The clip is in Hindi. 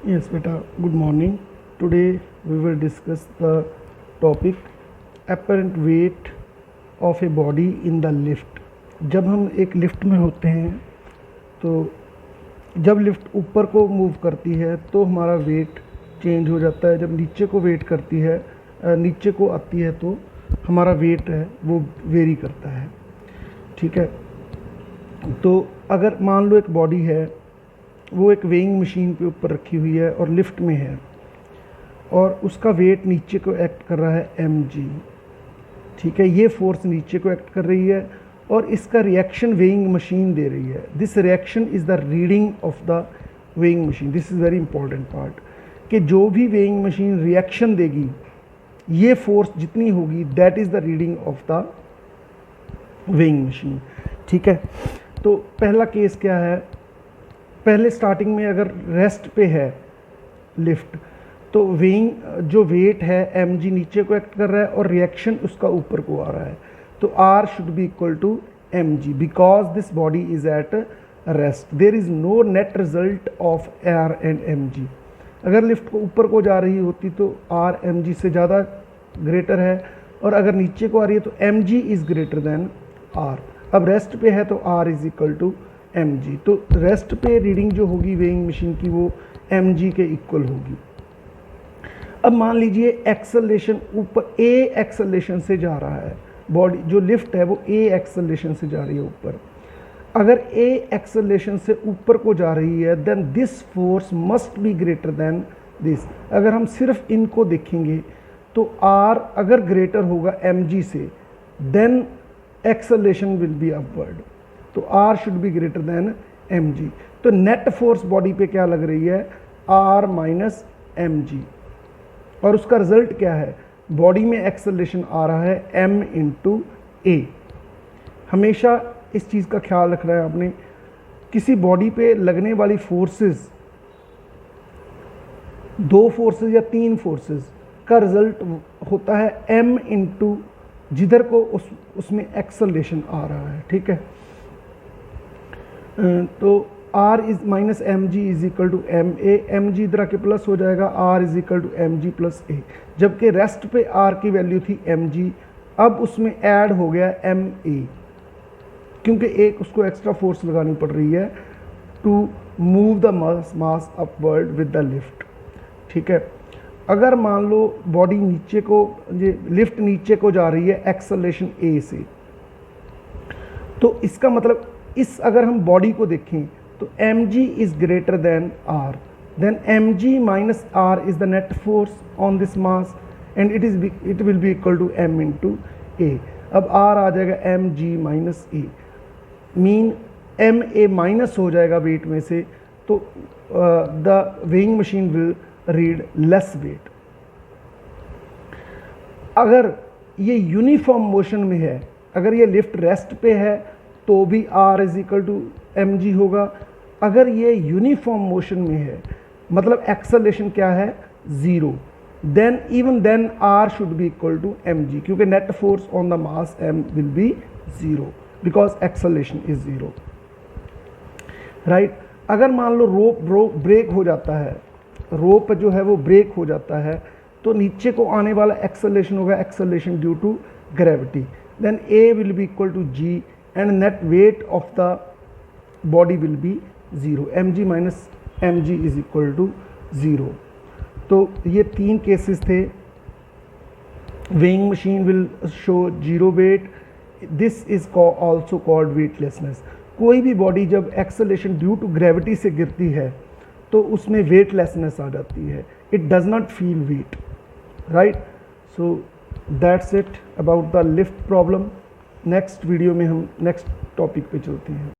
Yes, beta. Good morning. Today we will discuss the topic apparent weight of a body in the lift. जब हम एक लिफ्ट में होते हैं तो जब लिफ्ट ऊपर को मूव करती है तो हमारा वेट चेंज हो जाता है। जब नीचे को वेट करती है नीचे को आती है तो हमारा वेट है वो वेरी करता है। ठीक है, तो अगर मान लो एक बॉडी है वो एक वेइंग मशीन के ऊपर रखी हुई है और लिफ्ट में है और उसका वेट नीचे को एक्ट कर रहा है mg। ठीक है, ये फोर्स नीचे को एक्ट कर रही है और इसका रिएक्शन वेइंग मशीन दे रही है। This reaction is the reading of the weighing machine. This is very important part कि जो भी वेइंग मशीन रिएक्शन देगी ये फोर्स जितनी होगी that is the reading of the weighing machine. ठीक है, तो पहला केस क्या है, पहले स्टार्टिंग में अगर रेस्ट पे है लिफ्ट तो वेइंग जो वेट है mg नीचे को एक्ट कर रहा है और रिएक्शन उसका ऊपर को आ रहा है, तो r should be equal to mg because this body is at rest. There is no net result of r and mg। अगर लिफ्ट को ऊपर को जा रही होती तो r mg से ज़्यादा ग्रेटर है और अगर नीचे को आ रही है तो mg is greater than r। अब रेस्ट पे है तो r is equal to mg, तो रेस्ट पे रीडिंग जो होगी वेइंग मशीन की वो mg के इक्वल होगी। अब मान लीजिए एक्सेलरेशन ऊपर a एक्सेलरेशन से जा रहा है, बॉडी जो लिफ्ट है वो a एक्सेलरेशन से जा रही है ऊपर। अगर a एक्सेलरेशन से ऊपर को जा रही है then this force must be greater than this. अगर हम सिर्फ इनको देखेंगे तो r अगर ग्रेटर होगा mg से then acceleration will be upward, तो r should be greater than mg। तो नेट फोर्स बॉडी पे क्या लग रही है, r माइनस mg, और उसका रिजल्ट क्या है, बॉडी में एक्सेलरेशन आ रहा है m इंटू ए। हमेशा इस चीज़ का ख्याल रखना है आपने, किसी बॉडी पे लगने वाली फोर्सेस, दो फोर्सेस या तीन फोर्सेस का रिजल्ट होता है m इंटू जिधर को उसमें एक्सेलरेशन आ रहा है। ठीक है, तो r is minus M G is equal to M A, M G इधर आके प्लस हो जाएगा, r is equal to M G plus A. जबकि रेस्ट पे r की वैल्यू थी एम जी, अब उसमें ऐड हो गया एम ए क्योंकि एक उसको एक्स्ट्रा फोर्स लगानी पड़ रही है to move the mass upward with the lift. ठीक है, अगर मान लो बॉडी नीचे को, ये लिफ्ट नीचे को जा रही है एक्सेलरेशन ए से, तो इसका मतलब इस अगर हम बॉडी को देखें तो mg is greater than r, then mg minus r is the net force on this mass and it will be equal to m into a. अब r आ जाएगा mg minus a, mean ma minus हो जाएगा वेट में से, तो the weighing machine will read less weight. अगर ये यूनिफॉर्म मोशन में है, अगर ये लिफ्ट रेस्ट पे है तो भी r is equal to mg होगा। अगर ये यूनिफॉर्म मोशन में है मतलब एक्सेलरेशन क्या है, zero, then even then r should be equal to mg क्योंकि net force on the mass m will be zero because acceleration is zero. Right, अगर मान लो रोप ब्रेक हो जाता है, रोप जो है वो ब्रेक हो जाता है तो नीचे को आने वाला एक्सेलरेशन होगा acceleration due to gravity, then a will be equal to g and net weight of the body will be zero, mg minus mg is equal to zero. तो ये तीन केसेस थे। Weighing machine will show zero weight, this is also called weightlessness. कोई भी बॉडी जब एक्सेलरेशन ड्यू टू ग्रेविटी से गिरती है तो उसमें वेटलेसनेस आ जाती है, it does not feel weight. Right, so that's it about the lift problem. Next video में हम नेक्स्ट टॉपिक पे चलते हैं।